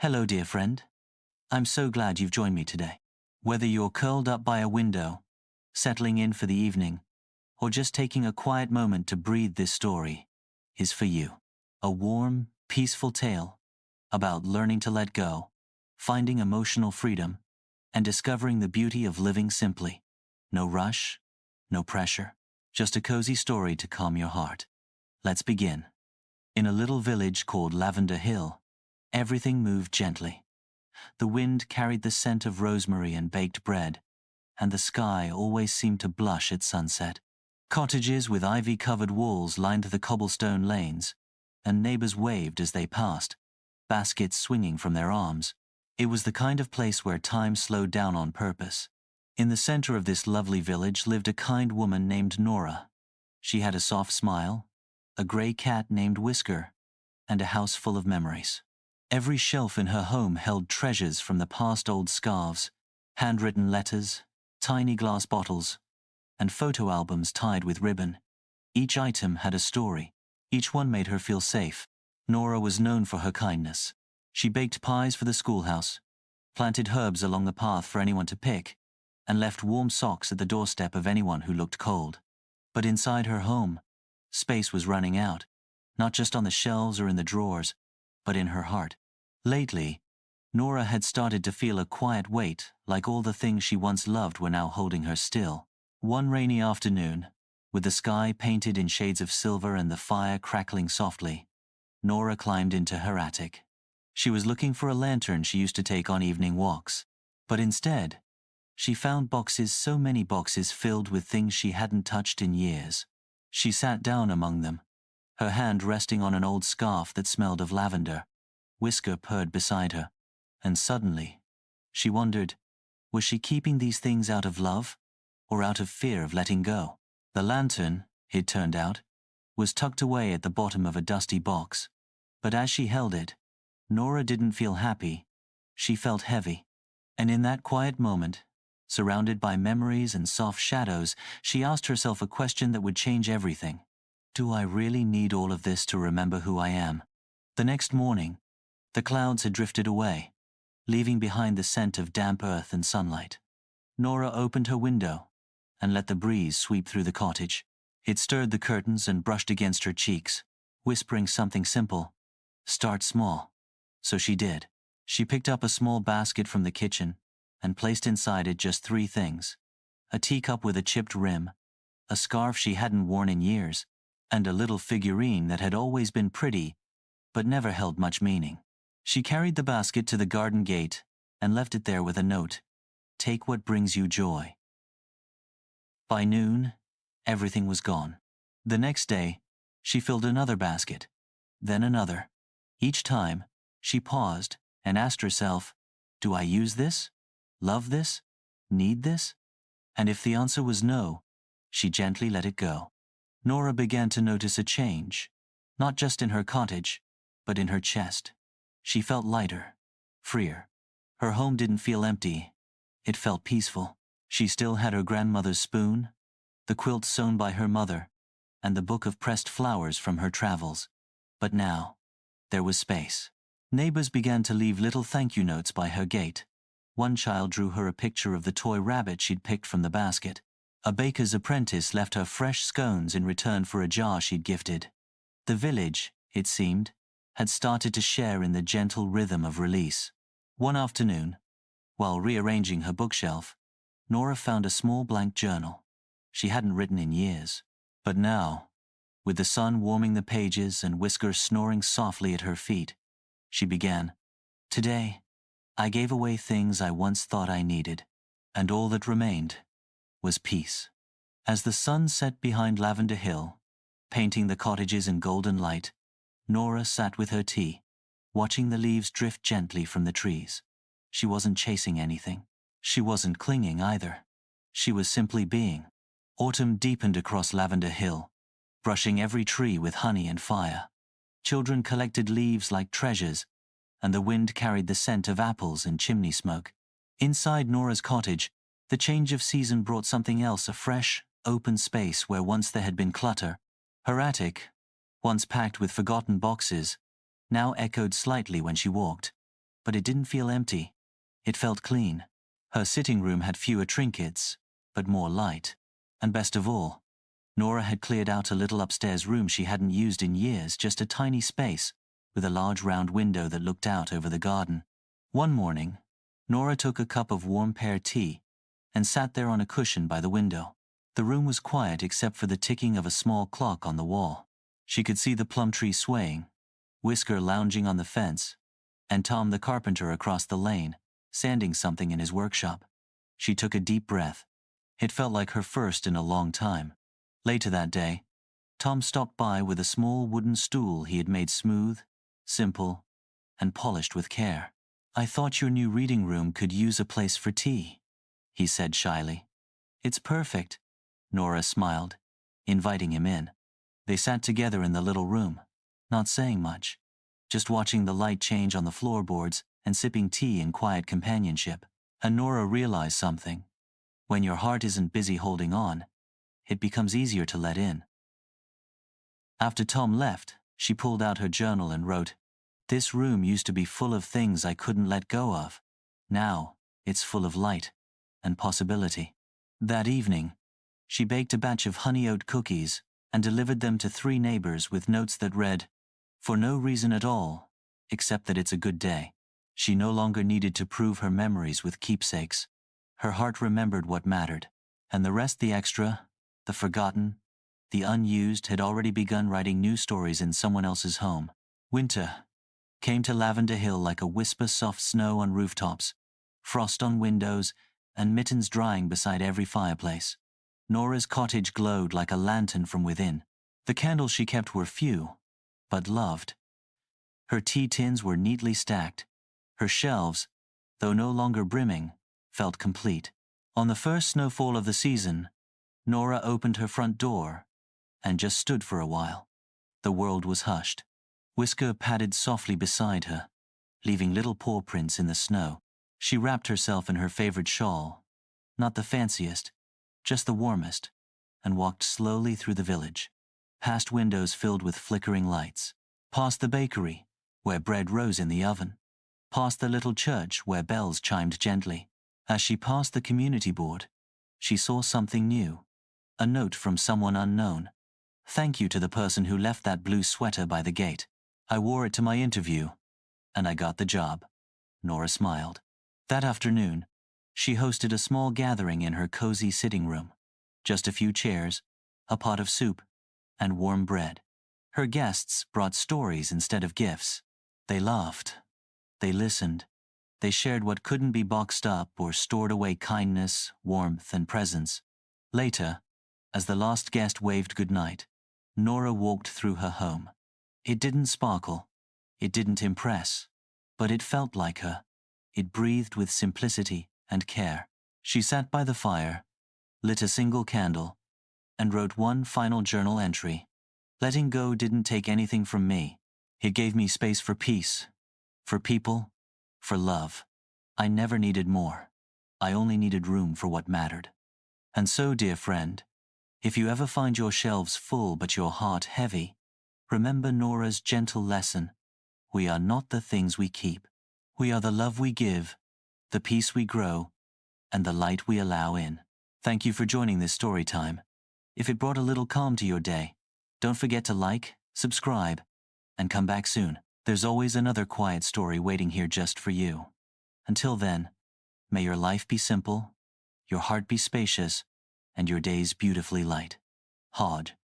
Hello, dear friend. I'm so glad you've joined me today. Whether you're curled up by a window, settling in for the evening, or just taking a quiet moment to breathe, this story is for you. A warm, peaceful tale about learning to let go, finding emotional freedom, and discovering the beauty of living simply. No rush, no pressure, just a cozy story to calm your heart. Let's begin. In a little village called Lavender Hill, everything moved gently. The wind carried the scent of rosemary and baked bread, and the sky always seemed to blush at sunset. Cottages with ivy-covered walls lined the cobblestone lanes, and neighbors waved as they passed, baskets swinging from their arms. It was the kind of place where time slowed down on purpose. In the center of this lovely village lived a kind woman named Nora. She had a soft smile, a gray cat named Whisker, and a house full of memories. Every shelf in her home held treasures from the past: old scarves, handwritten letters, tiny glass bottles, and photo albums tied with ribbon. Each item had a story. Each one made her feel safe. Nora was known for her kindness. She baked pies for the schoolhouse, planted herbs along the path for anyone to pick, and left warm socks at the doorstep of anyone who looked cold. But inside her home, space was running out, not just on the shelves or in the drawers, but in her heart. Lately, Nora had started to feel a quiet weight, like all the things she once loved were now holding her still. One rainy afternoon, with the sky painted in shades of silver and the fire crackling softly, Nora climbed into her attic. She was looking for a lantern she used to take on evening walks, but instead, she found boxes, so many boxes filled with things she hadn't touched in years. She sat down among them, her hand resting on an old scarf that smelled of lavender. Whisker purred beside her, and suddenly, she wondered, was she keeping these things out of love, or out of fear of letting go? The lantern, it turned out, was tucked away at the bottom of a dusty box, but as she held it, Nora didn't feel happy. She felt heavy, and in that quiet moment, surrounded by memories and soft shadows, she asked herself a question that would change everything. Do I really need all of this to remember who I am? The next morning, the clouds had drifted away, leaving behind the scent of damp earth and sunlight. Nora opened her window and let the breeze sweep through the cottage. It stirred the curtains and brushed against her cheeks, whispering something simple: start small. So she did. She picked up a small basket from the kitchen and placed inside it just 3 things: a teacup with a chipped rim, a scarf she hadn't worn in years, and a little figurine that had always been pretty but never held much meaning. She carried the basket to the garden gate and left it there with a note: take what brings you joy. By noon, everything was gone. The next day, she filled another basket, then another. Each time, she paused and asked herself, do I use this? Love this? Need this? And if the answer was no, she gently let it go. Nora began to notice a change, not just in her cottage, but in her chest. She felt lighter, freer. Her home didn't feel empty. It felt peaceful. She still had her grandmother's spoon, the quilt sewn by her mother, and the book of pressed flowers from her travels. But now, there was space. Neighbors began to leave little thank you notes by her gate. One child drew her a picture of the toy rabbit she'd picked from the basket. A baker's apprentice left her fresh scones in return for a jar she'd gifted. The village, it seemed, had started to share in the gentle rhythm of release. One afternoon, while rearranging her bookshelf, Nora found a small blank journal. She hadn't written in years. But now, with the sun warming the pages and Whisker snoring softly at her feet, she began, today, I gave away things I once thought I needed, and all that remained was peace. As the sun set behind Lavender Hill, painting the cottages in golden light, Nora sat with her tea, watching the leaves drift gently from the trees. She wasn't chasing anything. She wasn't clinging either. She was simply being. Autumn deepened across Lavender Hill, brushing every tree with honey and fire. Children collected leaves like treasures, and the wind carried the scent of apples and chimney smoke. Inside Nora's cottage, the change of season brought something else: a fresh, open space where once there had been clutter. Her attic, once packed with forgotten boxes, now echoed slightly when she walked. but it didn't feel empty. It felt clean. Her sitting room had fewer trinkets, but more light. And best of all, Nora had cleared out a little upstairs room she hadn't used in years, just a tiny space, with a large round window that looked out over the garden. One morning, Nora took a cup of warm pear tea and sat there on a cushion by the window. The room was quiet except for the ticking of a small clock on the wall. She could see the plum tree swaying, Whisker lounging on the fence, and Tom the carpenter across the lane, sanding something in his workshop. She took a deep breath. It felt like her first in a long time. Later that day, Tom stopped by with a small wooden stool he had made smooth, simple, and polished with care. "I thought your new reading room could use a place for tea," he said shyly. "It's perfect," Nora smiled, inviting him in. They sat together in the little room, not saying much, just watching the light change on the floorboards and sipping tea in quiet companionship. And Nora realized something. When your heart isn't busy holding on, it becomes easier to let in. After Tom left, she pulled out her journal and wrote, "This room used to be full of things I couldn't let go of. Now, it's full of light and possibility." That evening, she baked a batch of honey oat cookies and delivered them to 3 neighbors with notes that read, "For no reason at all, except that it's a good day." She no longer needed to prove her memories with keepsakes. Her heart remembered what mattered, and the rest, the extra, the forgotten, the unused, had already begun writing new stories in someone else's home. Winter came to Lavender Hill like a wisp of soft snow on rooftops, frost on windows, and mittens drying beside every fireplace. Nora's cottage glowed like a lantern from within. The candles she kept were few, but loved. Her tea tins were neatly stacked. Her shelves, though no longer brimming, felt complete. On the first snowfall of the season, Nora opened her front door and just stood for a while. The world was hushed. Whisker padded softly beside her, leaving little paw prints in the snow. She wrapped herself in her favorite shawl, not the fanciest, just the warmest, and walked slowly through the village, past windows filled with flickering lights, past the bakery, where bread rose in the oven, past the little church where bells chimed gently. As she passed the community board, she saw something new, a note from someone unknown. "Thank you to the person who left that blue sweater by the gate. I wore it to my interview, and I got the job." Nora smiled. That afternoon, she hosted a small gathering in her cozy sitting room. Just a few chairs, a pot of soup, and warm bread. Her guests brought stories instead of gifts. They laughed. They listened. They shared what couldn't be boxed up or stored away: kindness, warmth, and presence. Later, as the last guest waved goodnight, Nora walked through her home. It didn't sparkle. It didn't impress. But it felt like her. It breathed with simplicity and care. She sat by the fire, lit a single candle, and wrote one final journal entry. "Letting go didn't take anything from me. It gave me space for peace, for people, for love. I never needed more. I only needed room for what mattered." And so, dear friend, if you ever find your shelves full but your heart heavy, remember Nora's gentle lesson. We are not the things we keep. We are the love we give, the peace we grow, and the light we allow in. Thank you for joining this story time. If it brought a little calm to your day, don't forget to like, subscribe, and come back soon. There's always another quiet story waiting here just for you. Until then, may your life be simple, your heart be spacious, and your days beautifully light. Hodge.